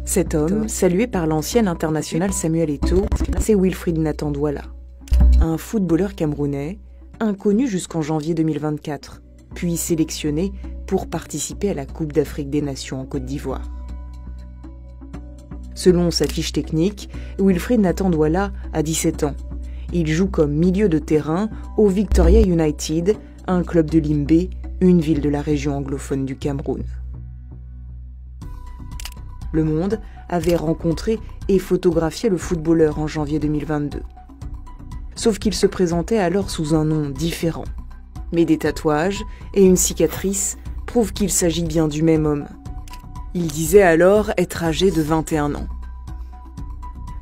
Cet homme, salué par l'ancien international Samuel Eto'o, c'est Wilfried Nathan Douala, un footballeur camerounais, inconnu jusqu'en janvier 2024, puis sélectionné pour participer à la Coupe d'Afrique des Nations en Côte d'Ivoire. Selon sa fiche technique, Wilfried Nathan Douala a 17 ans. Il joue comme milieu de terrain au Victoria United, un club de Limbe, une ville de la région anglophone du Cameroun. Le Monde avait rencontré et photographié le footballeur en janvier 2022. Sauf qu'il se présentait alors sous un nom différent. Mais des tatouages et une cicatrice prouvent qu'il s'agit bien du même homme. Il disait alors être âgé de 21 ans.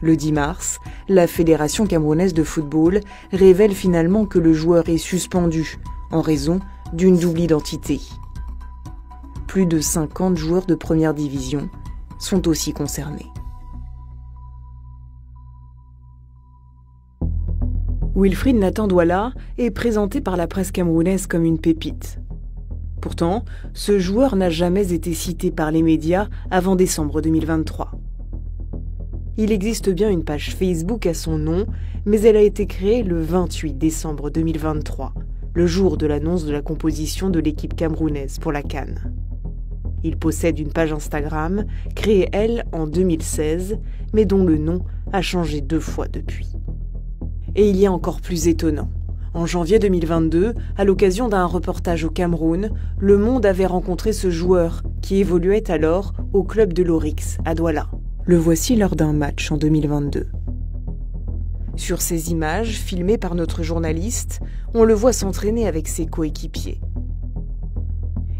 Le 10 mars, la Fédération camerounaise de football révèle finalement que le joueur est suspendu en raison d'une double identité. Plus de 50 joueurs de première division sont aussi concernés. Wilfried Nathan Douala est présenté par la presse camerounaise comme une pépite. Pourtant, ce joueur n'a jamais été cité par les médias avant décembre 2023. Il existe bien une page Facebook à son nom, mais elle a été créée le 28 décembre 2023, le jour de l'annonce de la composition de l'équipe camerounaise pour la CAN. Il possède une page Instagram, créée elle en 2016, mais dont le nom a changé 2 fois depuis. Et il y a encore plus étonnant. En janvier 2022, à l'occasion d'un reportage au Cameroun, Le Monde avait rencontré ce joueur qui évoluait alors au club de l'Oryx à Douala. Le voici lors d'un match en 2022. Sur ces images, filmées par notre journaliste, on le voit s'entraîner avec ses coéquipiers.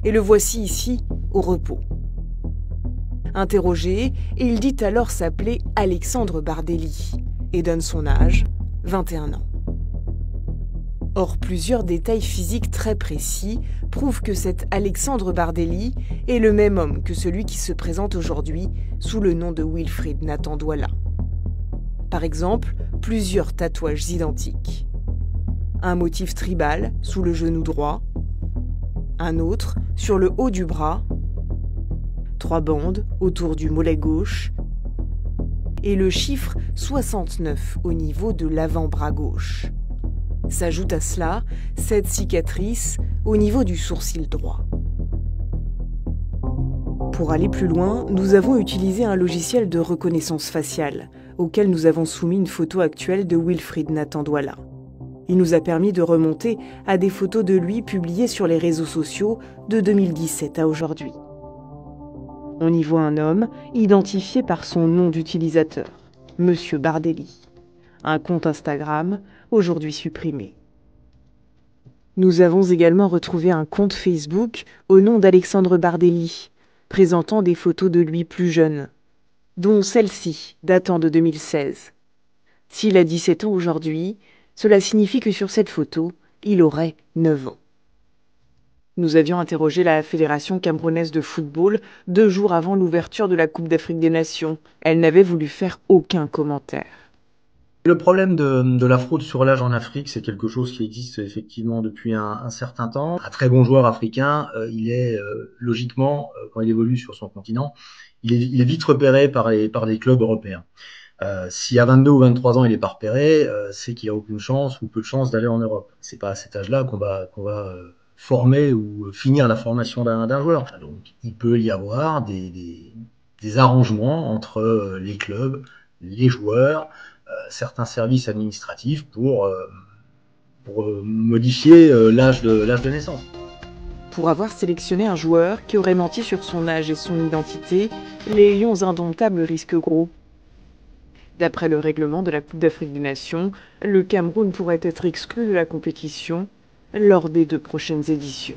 Et le voici ici, au repos. Interrogé, il dit alors s'appeler Alexandre Bardelli et donne son âge, 21 ans. Or, plusieurs détails physiques très précis prouvent que cet Alexandre Bardelli est le même homme que celui qui se présente aujourd'hui sous le nom de Wilfried Nathan Douala. Par exemple, plusieurs tatouages identiques. Un motif tribal sous le genou droit, un autre sur le haut du bras, 3 bandes autour du mollet gauche et le chiffre 69 au niveau de l'avant-bras gauche. S'ajoute à cela cette cicatrice au niveau du sourcil droit. Pour aller plus loin, nous avons utilisé un logiciel de reconnaissance faciale auquel nous avons soumis une photo actuelle de Wilfried Nathan Douala. Il nous a permis de remonter à des photos de lui publiées sur les réseaux sociaux de 2017 à aujourd'hui. On y voit un homme identifié par son nom d'utilisateur, Monsieur Bardelli. Un compte Instagram, aujourd'hui supprimé. Nous avons également retrouvé un compte Facebook au nom d'Alexandre Bardelli, présentant des photos de lui plus jeune, dont celle-ci, datant de 2016. S'il a 17 ans aujourd'hui, cela signifie que sur cette photo, il aurait 9 ans. Nous avions interrogé la Fédération camerounaise de football 2 jours avant l'ouverture de la Coupe d'Afrique des Nations. Elle n'avait voulu faire aucun commentaire. Le problème de la fraude sur l'âge en Afrique, c'est quelque chose qui existe effectivement depuis un certain temps. Un très bon joueur africain, il est logiquement, quand il évolue sur son continent, il est vite repéré par les clubs européens. Si à 22 ou 23 ans il est pas repéré, c'est qu'il y a aucune chance ou peu de chance d'aller en Europe. C'est pas à cet âge-là qu'on va former ou finir la formation d'un joueur. Donc il peut y avoir des arrangements entre les clubs, les joueurs, certains services administratifs pour modifier l'âge de naissance. Pour avoir sélectionné un joueur qui aurait menti sur son âge et son identité, les Lions indomptables risquent gros. D'après le règlement de la Coupe d'Afrique des Nations, le Cameroun pourrait être exclu de la compétition lors des 2 prochaines éditions.